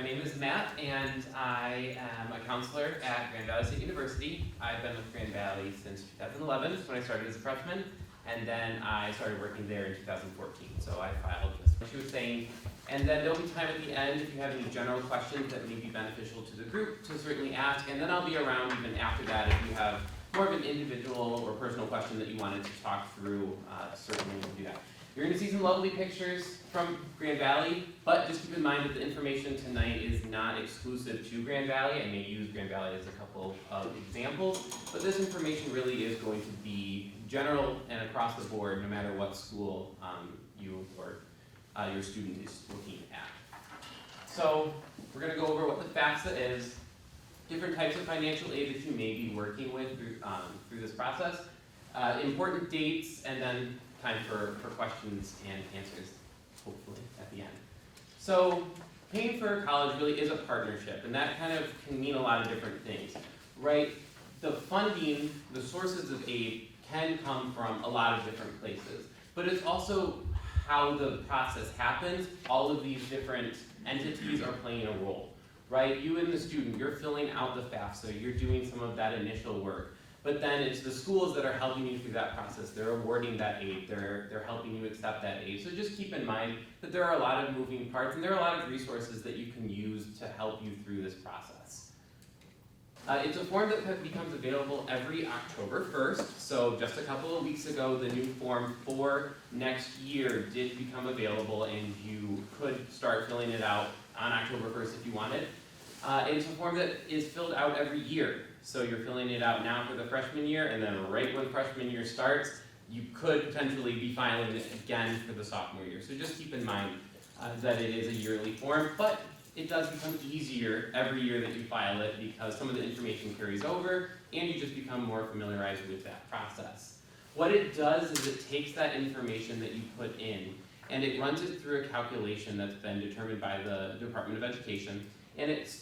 my name is Matt, and I am a counselor at Grand Valley State University. I've been with Grand Valley since 2011, when I started as a freshman, and then I started working there in 2014. So I filed just what she was saying. And then there'll be time at the end if you have any general questions that may be beneficial to the group to certainly ask, and then I'll be around even after that if you have more of an individual or personal question that you wanted to talk through, certainly we'll do that. You're going to see some lovely pictures from Grand Valley, but just keep in mind that the information tonight is not exclusive to Grand Valley. I may use Grand Valley as a couple of examples, but this information really is going to be general and across the board, no matter what school you or your student is looking at. So we're going to go over what the FAFSA is, different types of financial aid that you may be working with through this process, important dates, and then time for questions and answers, hopefully, at the end. So paying for college really is a partnership, and that kind of can mean a lot of different things, right? The funding, the sources of aid can come from a lot of different places, but it's also how the process happens. All of these different entities are playing a role, right? You and the student, you're filling out the FAFSA, you're doing some of that initial work. But then it's the schools that are helping you through that process. They're awarding that aid. They're helping you accept that aid. So just keep in mind that there are a lot of moving parts and there are a lot of resources that you can use to help you through this process. It's a form that becomes available every October 1st. So just a couple of weeks ago, the new form for next year did become available, and you could start filling it out on October 1st if you wanted. It's a form that is filled out every year. So you're filling it out now for the freshman year, and then right when freshman year starts, you could potentially be filing it again for the sophomore year. So just keep in mind that it is a yearly form, but it does become easier every year that you file it because some of the information carries over, and you just become more familiarized with that process. What it does is it takes that information that you put in, and it runs it through a calculation that's been determined by the Department of Education, and it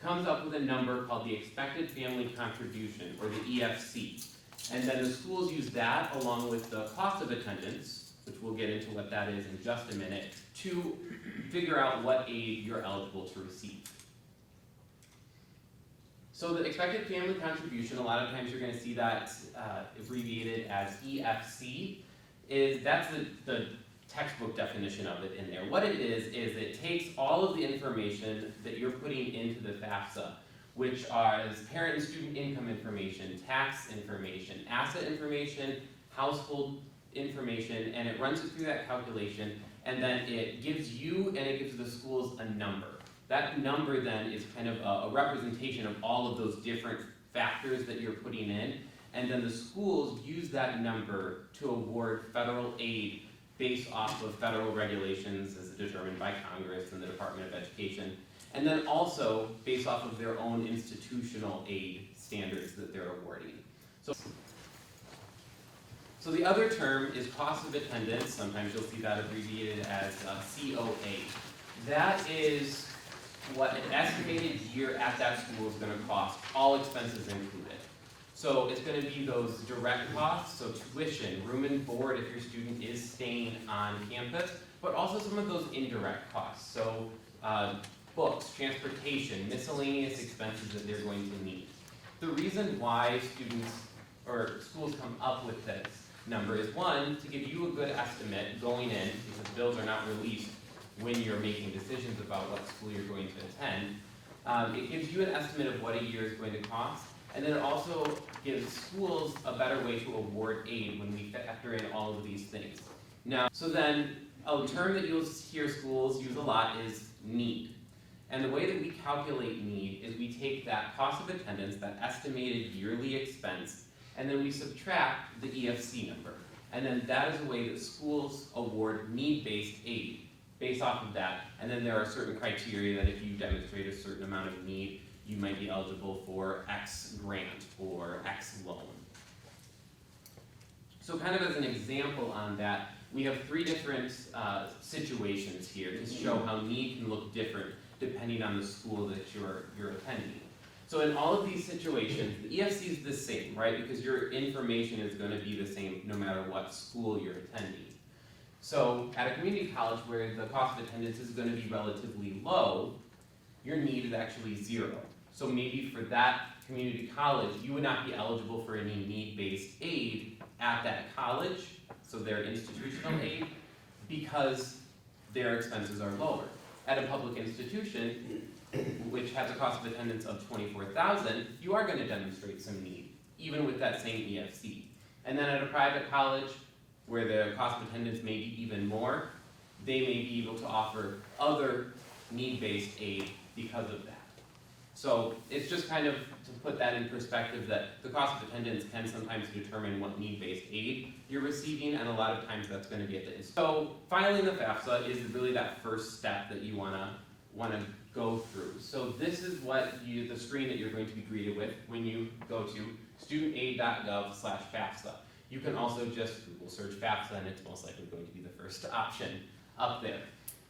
comes up with a number called the expected family contribution, or the EFC. And then the schools use that along with the cost of attendance, which we'll get into what that is in just a minute, to figure out what aid you're eligible to receive. So the expected family contribution, a lot of times you're going to see that abbreviated as EFC, that's the textbook definition of it in there. What it is it takes all of the information that you're putting into the FAFSA, which are parent and student income information, tax information, asset information, household information, and it runs it through that calculation, and then it gives you and it gives the schools a number. That number then is kind of a representation of all of those different factors that you're putting in, and then the schools use that number to award federal aid based off of federal regulations as determined by Congress and the Department of Education, and then also based off of their own institutional aid standards that they're awarding. So the other term is cost of attendance. Sometimes you'll see that abbreviated as COA. That is what an estimated year at that school is going to cost, all expenses included. So it's going to be those direct costs, so tuition, room and board if your student is staying on campus, but also some of those indirect costs. So books, transportation, miscellaneous expenses that they're going to need. The reason why students or schools come up with this number is, one, to give you a good estimate going in, because bills are not released when you're making decisions about what school you're going to attend. It gives you an estimate of what a year is going to cost. And then it also gives schools a better way to award aid when we factor in all of these things. Now, so then a term that you'll hear schools use a lot is need. And the way that we calculate need is we take that cost of attendance, that estimated yearly expense, and then we subtract the EFC number. And then that is a way that schools award need-based aid based off of that. And then there are certain criteria that if you demonstrate a certain amount of need, you might be eligible for X grant or X loan. So kind of as an example on that, we have three different situations here to show how need can look different depending on the school that you're attending. So in all of these situations, the EFC is the same, right? Because your information is going to be the same no matter what school you're attending. So at a community college where the cost of attendance is going to be relatively low, your need is actually 0. So maybe for that community college, you would not be eligible for any need-based aid at that college, so their institutional aid, because their expenses are lower. At a public institution, which has a cost of attendance of $24,000, you are going to demonstrate some need, even with that same EFC. And then at a private college, where the cost of attendance may be even more, they may be able to offer other need-based aid because of that. So it's just kind of to put that in perspective that the cost of attendance can sometimes determine what need-based aid you're receiving, and a lot of times that's going to be at the end. So filing the FAFSA is really that first step that you want to go through. So this is what the screen that you're going to be greeted with when you go to studentaid.gov/FAFSA. You can also just Google search FAFSA, and it's most likely going to be the first option up there.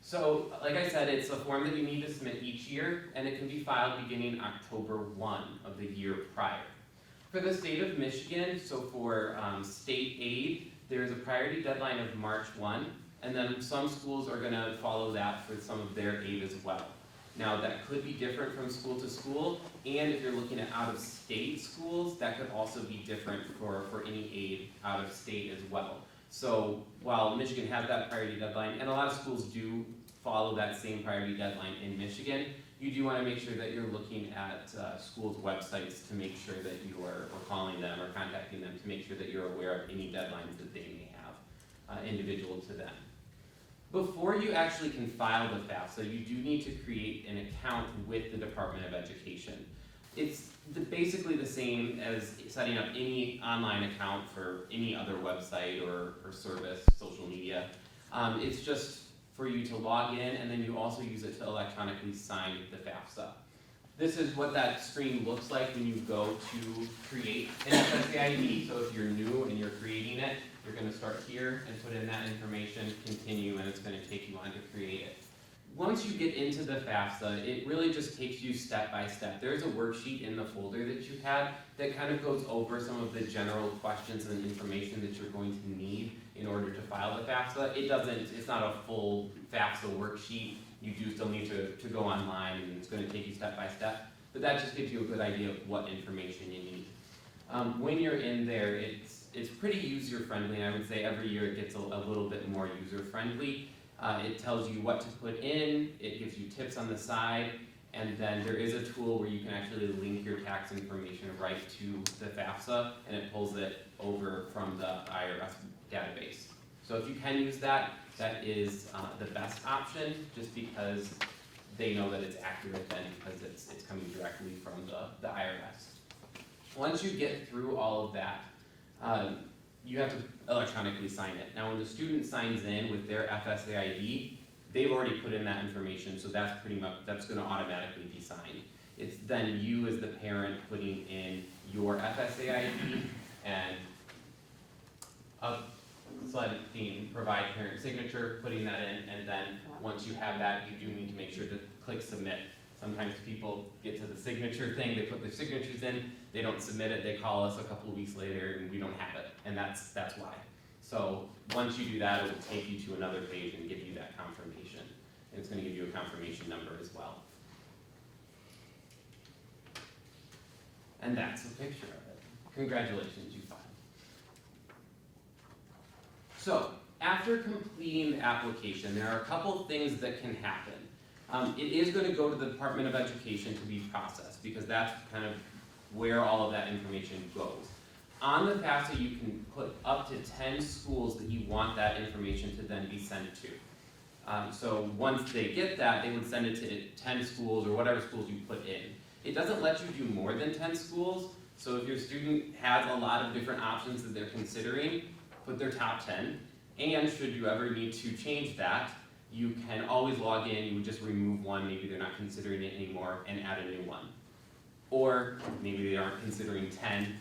So, like I said, it's a form that you need to submit each year, and it can be filed beginning October 1 of the year prior. For the state of Michigan, so for state aid, there's a priority deadline of March 1, and then some schools are going to follow that for some of their aid as well. Now, that could be different from school to school, and if you're looking at out-of-state schools, that could also be different for any aid out of state as well. So while Michigan has that priority deadline, and a lot of schools do follow that same priority deadline in Michigan, you do want to make sure that you're looking at schools' websites to make sure that you are, or calling them or contacting them to make sure that you're aware of any deadlines that they may have individual to them. Before you actually can file the FAFSA, you do need to create an account with the Department of Education. It's basically the same as setting up any online account for any other website or service, social media. It's just for you to log in, and then you also use it to electronically sign the FAFSA. This is what that screen looks like when you go to create an FSA ID. So if you're new and you're creating it, you're going to start here and put in that information, continue, and it's going to take you on to create it. Once you get into the FAFSA, it really just takes you step by step. There's a worksheet in the folder that you had that kind of goes over some of the general questions and information that you're going to need in order to file the FAFSA. It's not a full FAFSA worksheet. You do still need to go online, and it's going to take you step by step. But that just gives you a good idea of what information you need. When you're in there, it's pretty user-friendly, and I would say every year it gets a little bit more user-friendly. It tells you what to put in, it gives you tips on the side, and then there is a tool where you can actually link your tax information right to the FAFSA, and it pulls it over from the IRS database. So if you can use that, that is the best option, just because they know that it's accurate then, because it's coming directly from the IRS. Once you get through all of that, you have to electronically sign it. Now when the student signs in with their FSA ID, they've already put in that information, so that's going to automatically be signed. It's then you as the parent putting in your FSA ID and selecting provide parent signature, putting that in, and then once you have that, you do need to make sure to click submit. Sometimes people get to the signature thing, they put their signatures in, they don't submit it, they call us a couple of weeks later and we don't have it, and that's why. So once you do that, it will take you to another page and give you that confirmation. And it's going to give you a confirmation number as well. And that's a picture of it. Congratulations, you filed. So after completing the application, there are a couple things that can happen. It is going to go to the Department of Education to be processed, because that's kind of where all of that information goes. On the FAFSA, you can put up to 10 schools that you want that information to then be sent to. So once they get that, they would send it to 10 schools or whatever schools you put in. It doesn't let you do more than 10 schools, so if your student has a lot of different options that they're considering, put their top 10, and should you ever need to change that, you can always log in, you would just remove one, maybe they're not considering it anymore, and add a new one. Or maybe they aren't considering 10,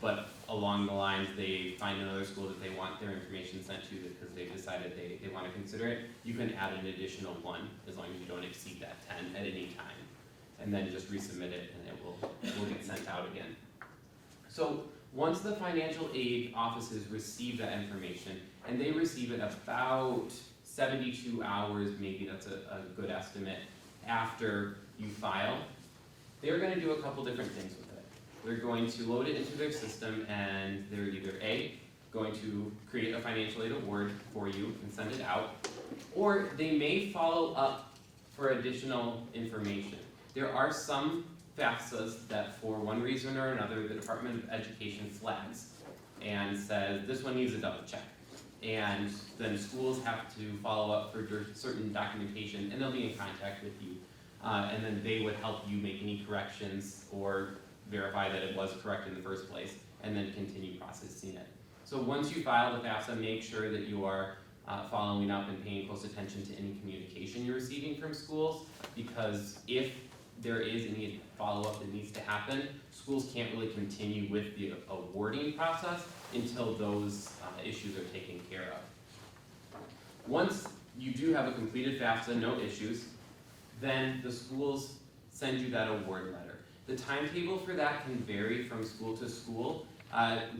but along the lines they find another school that they want their information sent to because they've decided they want to consider it, you can add an additional one as long as you don't exceed that 10 at any time. And then just resubmit it and it will get sent out again. So once the financial aid offices receive that information, and they receive it about 72 hours, maybe that's a good estimate, after you file, they're going to do a couple different things with it. They're going to load it into their system, and they're either A, going to create a financial aid award for you and send it out, or they may follow up for additional information. There are some FAFSAs that for one reason or another the Department of Education flags and says this one needs a double check. And then schools have to follow up for certain documentation, and they'll be in contact with you. And then they would help you make any corrections or verify that it was correct in the first place, and then continue processing it. So once you file the FAFSA, make sure that you are following up and paying close attention to any communication you're receiving from schools, because if there is any follow-up that needs to happen, schools can't really continue with the awarding process until those issues are taken care of. Once you do have a completed FAFSA, no issues, then the schools send you that award letter. The timetable for that can vary from school to school.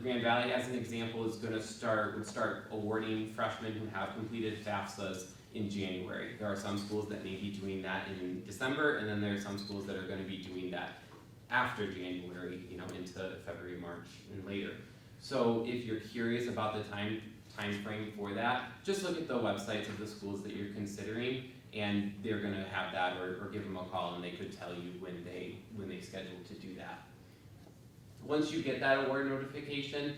Grand Valley, as an example, is going to start awarding freshmen who have completed FAFSAs in January. There are some schools that may be doing that in December, and then there are some schools that are going to be doing that after January, into February, March, and later. So if you're curious about the time frame for that, just look at the websites of the schools that you're considering, and they're going to have that, or give them a call, and they could tell you when they schedule to do that. Once you get that award notification,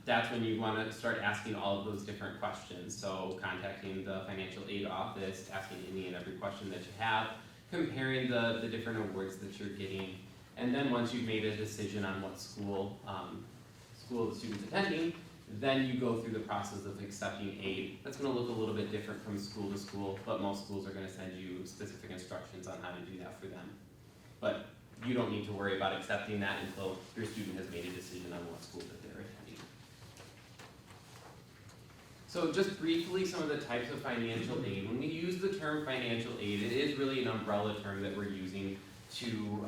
that's when you want to start asking all of those different questions. So contacting the financial aid office, asking any and every question that you have, comparing the different awards that you're getting, and then once you've made a decision on what school the student's attending, then you go through the process of accepting aid. That's going to look a little bit different from school to school, but most schools are going to send you specific instructions on how to do that for them. But you don't need to worry about accepting that until your student has made a decision on what school that they're attending. So just briefly, some of the types of financial aid. When we use the term financial aid, it is really an umbrella term that we're using to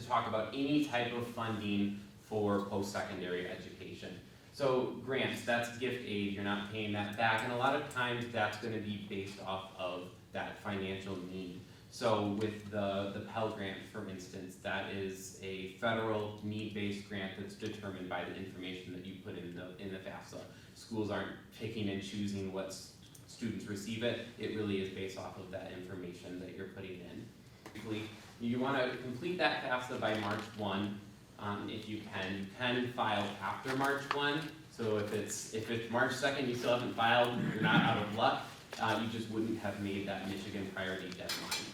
talk about any type of funding for post-secondary education. So grants, that's gift aid, you're not paying that back, and a lot of times that's going to be based off of that financial need. So with the Pell Grant, for instance, that is a federal need-based grant that's determined by the information that you put in the FAFSA. Schools aren't picking and choosing what students receive it. It really is based off of that information that you're putting in. You want to complete that FAFSA by March 1. If you can file after March 1. So if it's March 2nd, you still haven't filed, you're not out of luck. You just wouldn't have made that Michigan priority deadline.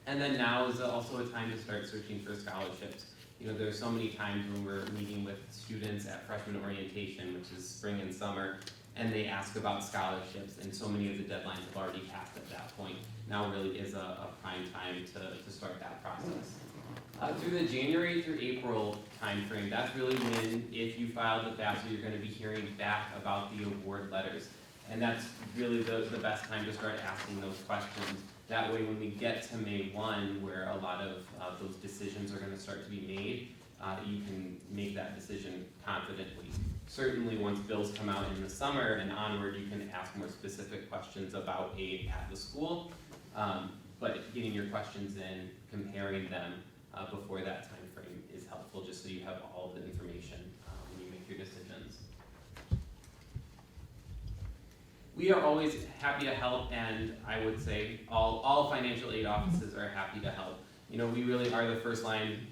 And then now is also a time to start searching for scholarships. There's so many times when we're meeting with students at freshman orientation, which is spring and summer, and they ask about scholarships, and so many of the deadlines have already passed at that point. Now really is a prime time to start that process. Through the January through April timeframe, that's really when, if you file the FAFSA, you're going to be hearing back about the award letters. And that's really the best time to start asking those questions. That way, when we get to May 1, where a lot of those decisions are going to start to be made, you can make that decision confidently. Certainly, once bills come out in the summer and onward, you can ask more specific questions about aid at the school. But getting your questions in, comparing them, before that time frame is helpful, just so you have all the information when you make your decisions. We are always happy to help, and I would say all financial aid offices are happy to help. We really are the first line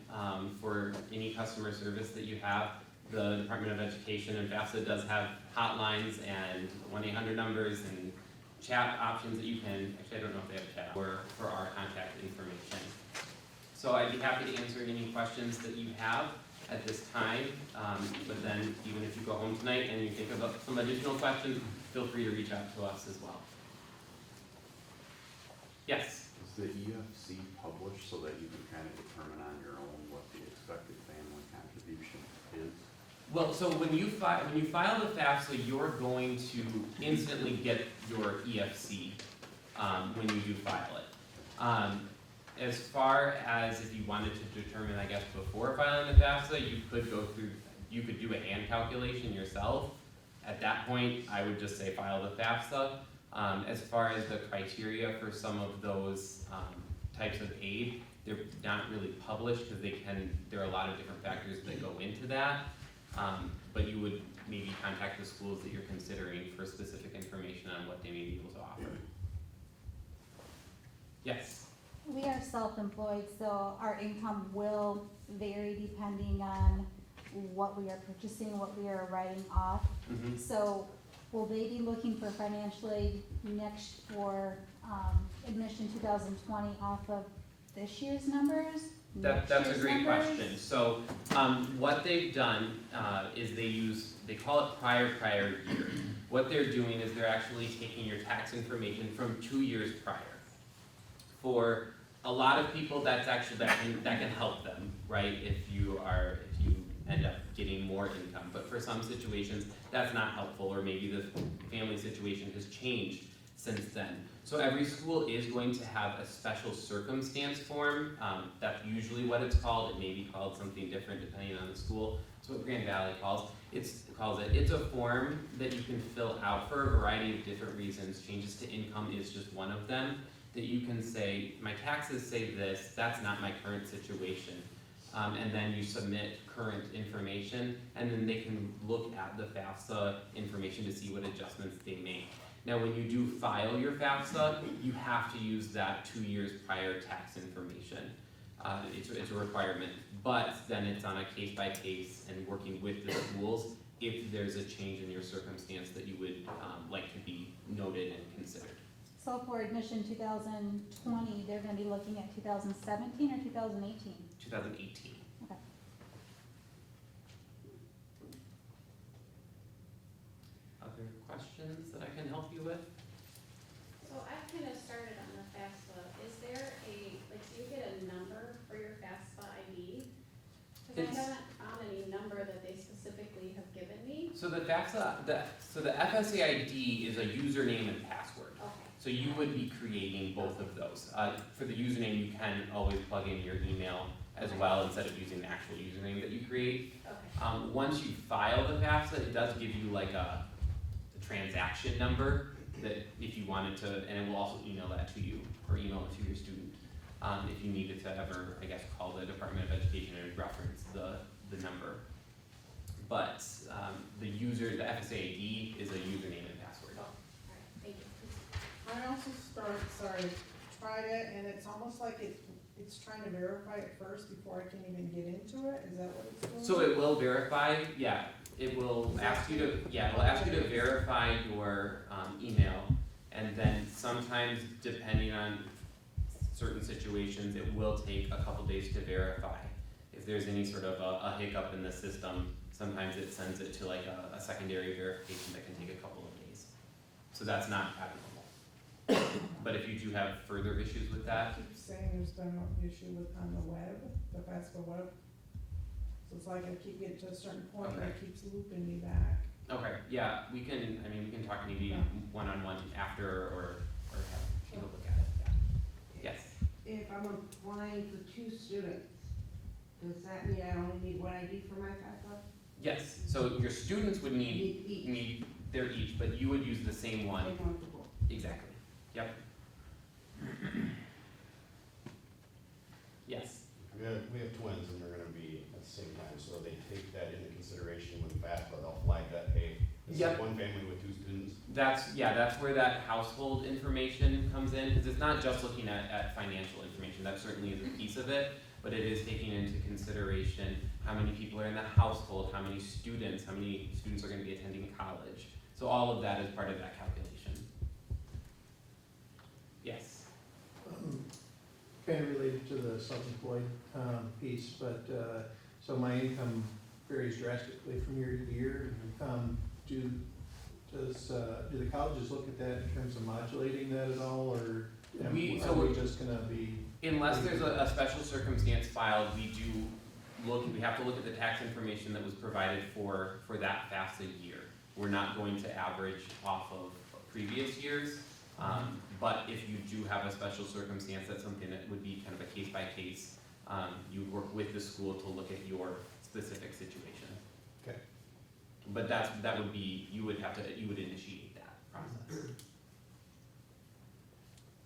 for any customer service that you have. The Department of Education and FAFSA does have hotlines and 1-800 numbers and chat options that you can, actually I don't know if they have a chat, for our contact information. So I'd be happy to answer any questions that you have at this time, but then even if you go home tonight and you think about some additional questions, feel free to reach out to us as well. Yes? Is the EFC published so that you can kind of determine on your own what the expected family contribution is? Well, so when you file the FAFSA, you're going to instantly get your EFC when you do file it. As far as if you wanted to determine, I guess, before filing the FAFSA, you could do a hand calculation yourself. At that point, I would just say file the FAFSA. As far as the criteria for some of those types of aid. They're not really published because there are a lot of different factors that go into that. But you would maybe contact the schools that you're considering for specific information on what they may be able to offer. Yes? We are self-employed, so our income will vary depending on what we are purchasing, what we are writing off. Mm-hmm. So will they be looking for financial aid next for admission 2020 off of this year's numbers? That's a great question. So, what they've done, is they call it prior year. What they're doing is they're actually taking your tax information from 2 years prior. For a lot of people, that can help them, right? If you end up getting more income, but for some situations, that's not helpful, or maybe the family situation has changed since then. So every school is going to have a special circumstance form. That's usually what it's called. It may be called something different depending on the school. That's what Grand Valley calls it. It's a form that you can fill out for a variety of different reasons. Changes to income is just one of them. That you can say, my taxes say this, that's not my current situation. And then you submit current information, and then they can look at the FAFSA information to see what adjustments they make. Now, when you do file your FAFSA, you have to use that 2 years prior tax information. It's a requirement, but then it's on a case by case and working with the schools if there's a change in your circumstance that you would like to be noted and considered. So for admission 2020, they're gonna be looking at 2017 or 2018? 2018. Okay. Other questions that I can help you with? So I've kind of started on the FAFSA. Is there do you get a number for your FAFSA ID? Because I haven't found any number that they specifically have given me. So the FAFSA, the FSA ID is a username and password. Okay. So you would be creating both of those. For the username, you can always plug in your email as well instead of using the actual username that you create. Okay. Once you file the FAFSA, it does give you like a transaction number that if you wanted to, and it will also email that to you or email it to your student. If you needed to ever, I guess, call the Department of Education and reference the number. But the FSA ID is a username and password. All right. Thank you. I also tried it, and it's almost like it's trying to verify it first before I can even get into it. Is that what it's doing? So it will verify, yeah. It will ask you to verify your email, and then sometimes, depending on certain situations, it will take a couple days to verify. If there's any sort of a hiccup in the system, sometimes it sends it to like a secondary verification that can take a couple of days. So that's not abnormal. But if you do have further issues with I that, keep saying there's been an issue on the web, the FAFSA web. So it's like I keep getting to a certain point and it keeps looping me back. okay, yeah, we can talk maybe one-on-one after or take a look at it, yeah. Yes. If I'm applying for 2 students, does that mean I only need one ID for my FAFSA? Yes, so your students would need their each, but you would use the same one. Same one for both. Exactly, yep. Yes, We have twins and they're gonna be at the same time, so they take that into consideration with FAFSA, they'll flag that, hey, this Yep. is one family with 2 students. that's where that household information comes in, because it's not just looking at financial information, that certainly is a piece of it, but it is taking into consideration how many people are in the household, how many students are gonna be attending college. So all of that is part of that calculation. Yes. Kind of related to the self-employed piece, but, so my income varies drastically from year to year. Do the colleges look at that in terms of modulating that at all, or are we just gonna be? Unless there's a special circumstance filed, we have to look at the tax information that was provided for that FAFSA year. We're not going to average off of previous years, but if you do have a special circumstance, that's something that would be kind of a case by case. You would work with the school to look at your specific situation. Okay. But you would initiate that process.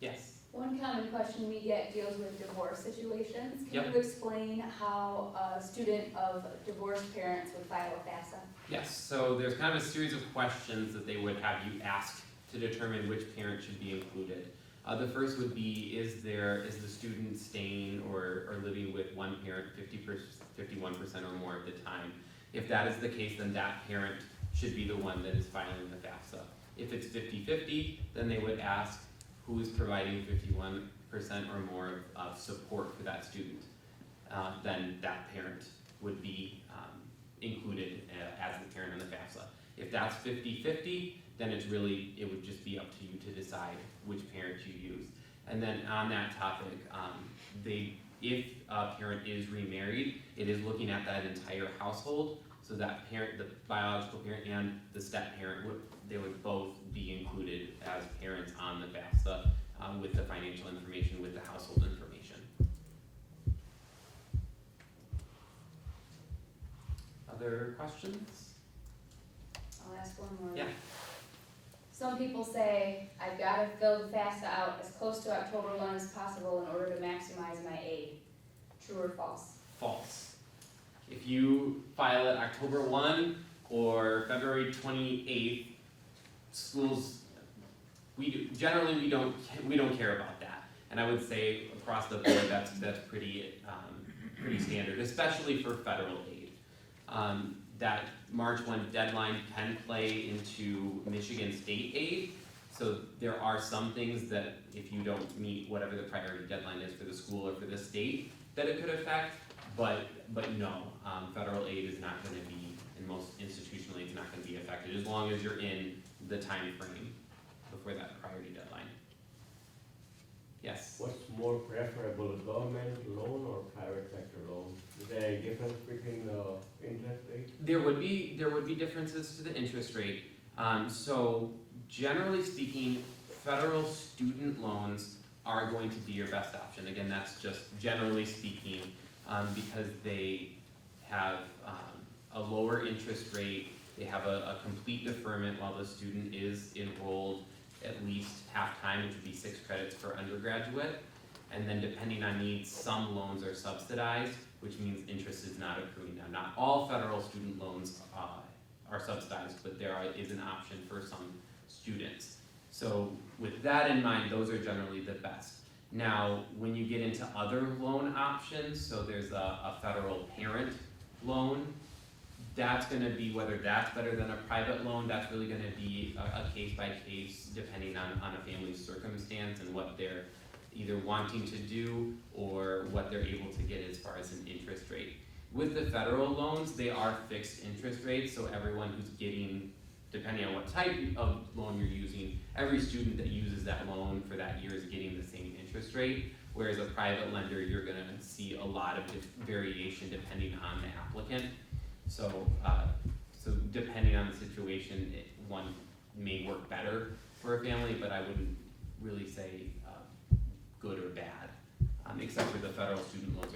Yes? One common question we get deals with divorce situations. Can Yep. you explain how a student of divorced parents would file a FAFSA? Yes, so there's kind of a series of questions that they would have you ask to determine which parent should be included. The first would be, is the student staying or living with one parent 51% or more of the time? If that is the case, then that parent should be the one that is filing the FAFSA. If it's 50-50, then they would ask who is providing 51% or more of support for that student. Then that parent would be included as the parent on the FAFSA. If that's 50-50, then it would just be up to you to decide which parent you use. And then on that topic, if a parent is remarried, it is looking at that entire household. So that parent, the biological parent and the step parent, they would both be included as parents on the FAFSA with the financial information, with the household information. Other questions? I'll ask one more. Yeah. Some people say, I've gotta fill the FAFSA out as close to October 1 as possible in order to maximize my aid. True or false? False. If you file it October 1 or February 28th, schools, we don't care about that. And I would say across the board, that's pretty standard, especially for federal aid. That March 1 deadline can play into Michigan state aid. So there are some things that if you don't meet whatever the priority deadline is for the school or for the state, that it could affect, but no, federal aid is not gonna be, and most institutional aid is not gonna be affected as long as you're in the time frame before that priority deadline. Yes? What's more preferable, a government loan or private sector loan? Is there a difference between the interest rate? There would be differences to the interest rate. So generally speaking, federal student loans are going to be your best option. Again, that's just generally speaking, because they have a lower interest rate, they have a complete deferment while the student is enrolled at least half-time, which would be 6 credits for undergraduate. And then depending on needs, some loans are subsidized, which means interest is not accruing now. Not all federal student loans are subsidized, but there is an option for some students. So with that in mind, those are generally the best. Now, when you get into other loan options, so there's a federal parent loan, that's gonna be, whether that's better than a private loan, that's really gonna be a case by case, depending on a family's circumstance and what they're either wanting to do or what they're able to get as far as an interest rate. With the federal loans, they are fixed interest rates, so everyone who's getting, depending on what type of loan you're using, every student that uses that loan for that year is getting the same interest rate. Whereas a private lender, you're gonna see a lot of variation depending on the applicant. So, depending on the situation, one may work better for a family, but I wouldn't really say good or bad, except for the federal student loans